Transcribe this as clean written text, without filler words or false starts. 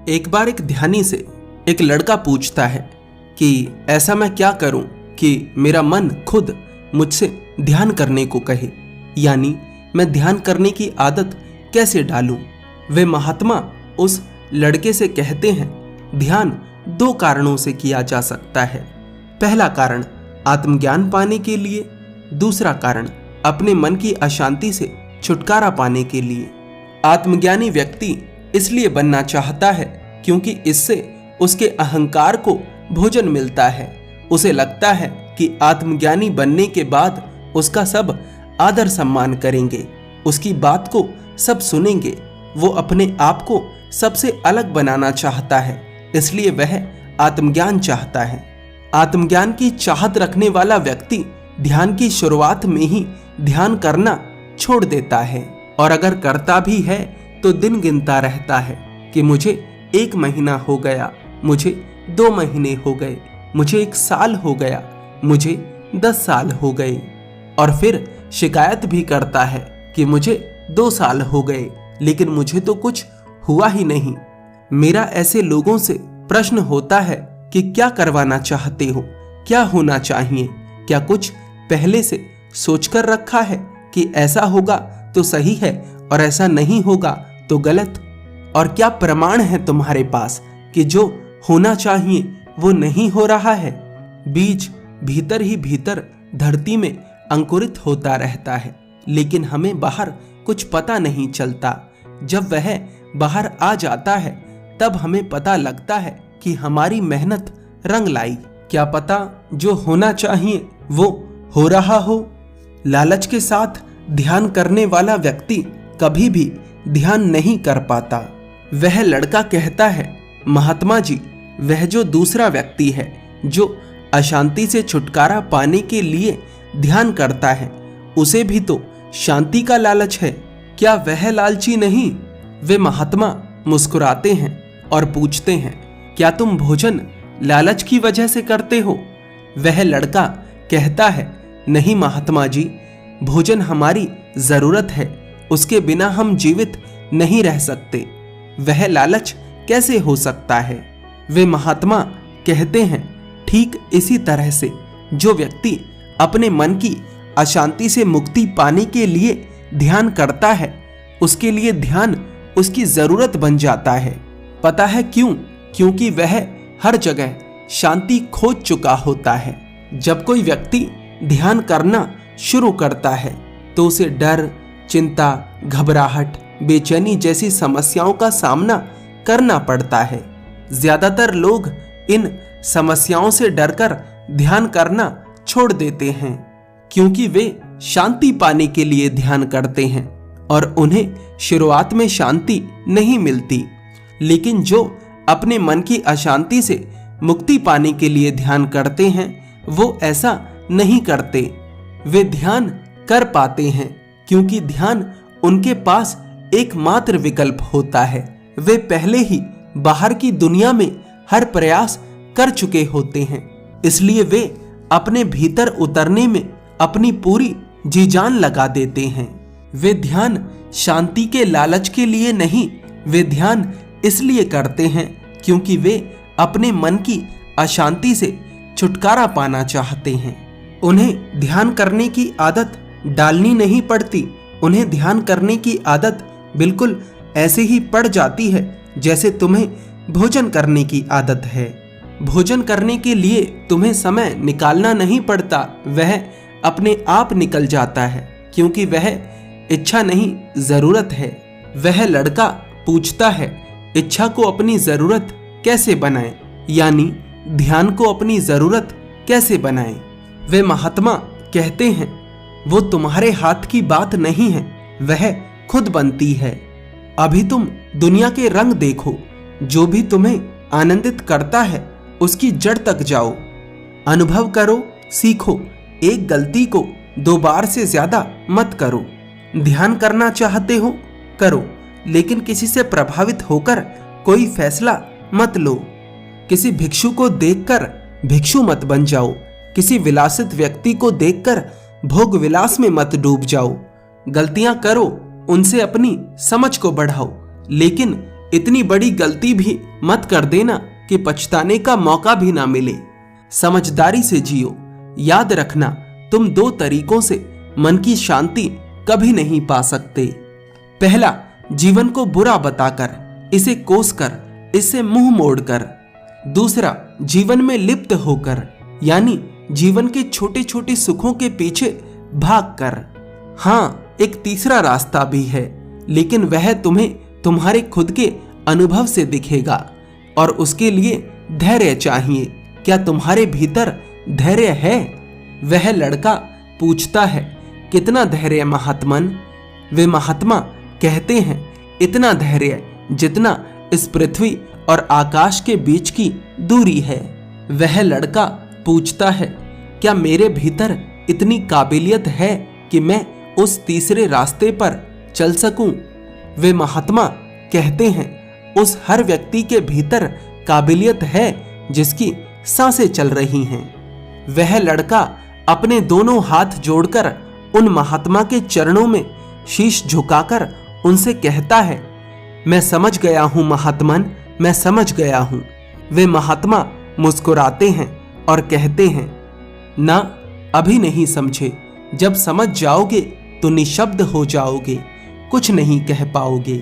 एक बार एक ध्यानी से एक लड़का पूछता है कि ऐसा मैं क्या करूं कि मेरा मन खुद मुझसे ध्यान करने को कहे, यानी मैं ध्यान करने की आदत कैसे डालूं। वे महात्मा उस लड़के से कहते हैं, ध्यान 2 कारणों से किया जा सकता है। पहला कारण आत्मज्ञान पाने के लिए, दूसरा कारण अपने मन की अशांति से छुटकारा पाने के लिए। आत्मज्ञानी व्यक्ति इसलिए बनना चाहता है क्योंकि इससे उसके अहंकार को भोजन मिलता है। उसे लगता है कि आत्मज्ञानी बनने के बाद उसका सब आदर सम्मान करेंगे, उसकी बात को सब सुनेंगे। वो अपने आप को सबसे अलग बनाना चाहता है, इसलिए वह आत्मज्ञान चाहता है। आत्मज्ञान की चाहत रखने वाला व्यक्ति ध्यान की शुरुआत में ही ध्यान करना छोड़ देता है, और अगर करता भी है तो दिन गिनता रहता है कि मुझे 1 महीना हो गया, मुझे 2 महीने हो गए, मुझे 1 साल हो गया, मुझे 10 साल हो गए, और फिर शिकायत भी करता है कि मुझे 2 साल हो गए लेकिन मुझे तो कुछ हुआ ही नहीं। मेरा ऐसे लोगों से प्रश्न होता है कि क्या करवाना चाहते हो, क्या होना चाहिए, क्या कुछ पहले से सोचकर रखा है कि ऐसा होगा तो सही है और ऐसा नहीं होगा तो गलत, और क्या प्रमाण है तुम्हारे पास कि जो होना चाहिए वो नहीं हो रहा है। बीज भीतर ही भीतर धरती में अंकुरित होता रहता है, लेकिन हमें बाहर कुछ पता नहीं चलता। जब वह बाहर आ जाता है तब हमें पता लगता है कि हमारी मेहनत रंग लाई। क्या पता जो होना चाहिए वो हो रहा हो। लालच के साथ ध्यान करने वाला व्यक्ति कभी भी ध्यान नहीं कर पाता। वह लड़का कहता है, महात्मा जी, वह जो दूसरा व्यक्ति है जो अशांति से छुटकारा पाने के लिए ध्यान करता है, उसे भी तो शांति का लालच है, क्या वह लालची नहीं। वे महात्मा मुस्कुराते हैं और पूछते हैं, क्या तुम भोजन लालच की वजह से करते हो। वह लड़का कहता है, नहीं महात्मा जी, भोजन हमारी जरूरत है, उसके बिना हम जीवित नहीं रह सकते, वह लालच कैसे हो सकता है। वे महात्मा कहते हैं, ठीक इसी तरह से जो व्यक्ति अपने मन की अशांति से मुक्ति पाने के लिए ध्यान करता है, उसके लिए ध्यान उसकी जरूरत बन जाता है। पता है क्यों? क्योंकि वह हर जगह शांति खोज चुका होता है। जब कोई व्यक्ति ध्यान करना शुरू करता है तो उसे डर, चिंता, घबराहट, बेचैनी जैसी समस्याओं का सामना करना पड़ता है। ज्यादातर लोग इन समस्याओं से डरकर ध्यान करना छोड़ देते हैं क्योंकि वे शांति पाने के लिए ध्यान करते हैं और उन्हें शुरुआत में शांति नहीं मिलती। लेकिन जो अपने मन की अशांति से मुक्ति पाने के लिए ध्यान करते हैं वो ऐसा नहीं करते। वे ध्यान कर पाते हैं क्योंकि ध्यान उनके पास एकमात्र विकल्प होता है। वे पहले ही बाहर की दुनिया में हर प्रयास कर चुके होते हैं, इसलिए वे अपने भीतर उतरने में अपनी पूरी जी जान लगा देते हैं। वे ध्यान शांति के लालच के लिए नहीं, वे ध्यान इसलिए करते हैं क्योंकि वे अपने मन की अशांति से छुटकारा पाना चाहते हैं। उन्हें ध्यान करने की आदत डालनी नहीं पड़ती, उन्हें ध्यान करने की आदत बिल्कुल ऐसे ही पड़ जाती है जैसे तुम्हें भोजन करने की आदत है। भोजन करने के लिए तुम्हें समय निकालना नहीं पड़ता, वह अपने आप निकल जाता है क्योंकि वह इच्छा नहीं जरूरत है। वह लड़का पूछता है, इच्छा को अपनी जरूरत कैसे बनाएं, यानी ध्यान को अपनी जरूरत कैसे बनाएं। वे महात्मा कहते हैं, वो तुम्हारे हाथ की बात नहीं है, वह खुद बनती है। अभी तुम दुनिया के रंग देखो, जो भी तुम्हें आनंदित करता है उसकी जड़ तक जाओ, अनुभव करो, सीखो। एक गलती को 2 बार से ज्यादा मत करो। ध्यान करना चाहते हो करो, लेकिन किसी से प्रभावित होकर कोई फैसला मत लो। किसी भिक्षु को देखकर भिक्षु मत बन जाओ, किसी विलासित व्यक्ति को देखकर भोग विलास में मत डूब जाओ। गलतियां करो, उनसे अपनी समझ को बढ़ाओ, लेकिन इतनी बड़ी गलती भी मत कर देना कि पछताने का मौका भी ना मिले। समझदारी से जियो। याद रखना, तुम दो तरीकों से मन की शांति कभी नहीं पा सकते। पहला, जीवन को बुरा बताकर, इसे कोसकर, इससे मुंह मोड़कर। दूसरा, जीवन में लिप्त होकर, यानी जीवन के छोटे छोटे सुखों के पीछे भागकर। हाँ, एक तीसरा रास्ता भी है, लेकिन वह तुम्हें तुम्हारे खुद के अनुभव से दिखेगा और उसके लिए धैर्य चाहिए। क्या तुम्हारे भीतर धैर्य है? वह लड़का पूछता है, कितना धैर्य महात्मन? वे महात्मा कहते हैं, इतना धैर्य जितना इस पृथ्वी और आकाश के बीच की दूरी है। वह लड़का पूछता है, क्या मेरे भीतर इतनी काबिलियत है कि मैं उस तीसरे रास्ते पर चल सकूं? वे महात्मा कहते हैं, उस हर व्यक्ति के भीतर काबिलियत है जिसकी सांसें चल रही हैं। वह लड़का अपने दोनों हाथ जोड़कर उन महात्मा के चरणों में शीश झुकाकर उनसे कहता है, मैं समझ गया हूं महात्मन, मैं समझ गया हूं। वे महात्मा मुस्कुराते हैं और कहते हैं, ना, अभी नहीं समझे। जब समझ जाओगे तो निशब्द हो जाओगे, कुछ नहीं कह पाओगे।